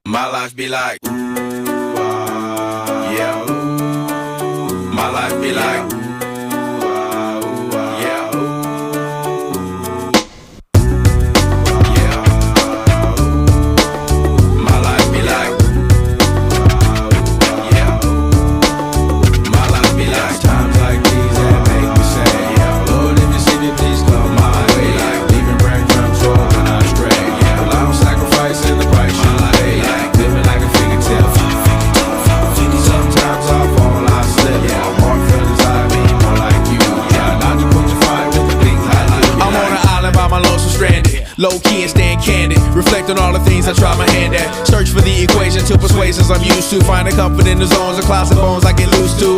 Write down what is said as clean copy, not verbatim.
My life be like, ooh, yeah, ooh. My life be like, ooh, yeah, ooh. Yeah, ooh. My life be like, yeah, ooh. My life be like, times like these that make me say, yeah, Lord, if you see me, please come my way. Like leaving breadcrumbs for when I stray. Yeah, well, I'm sacrificing the price you pay. Like living like a fairy tale. Sometimes I fall, I slip. Yeah, I'm more feelings I mean, more like you. Yeah, not to put your fire with the things I do. I'm on an island by my lonesome stranded, low key and staying candid. Reflect on all the things I try my hand at. Search for the equation to persuasions I'm used to. Finding comfort in the zones of closet bones I get loose to.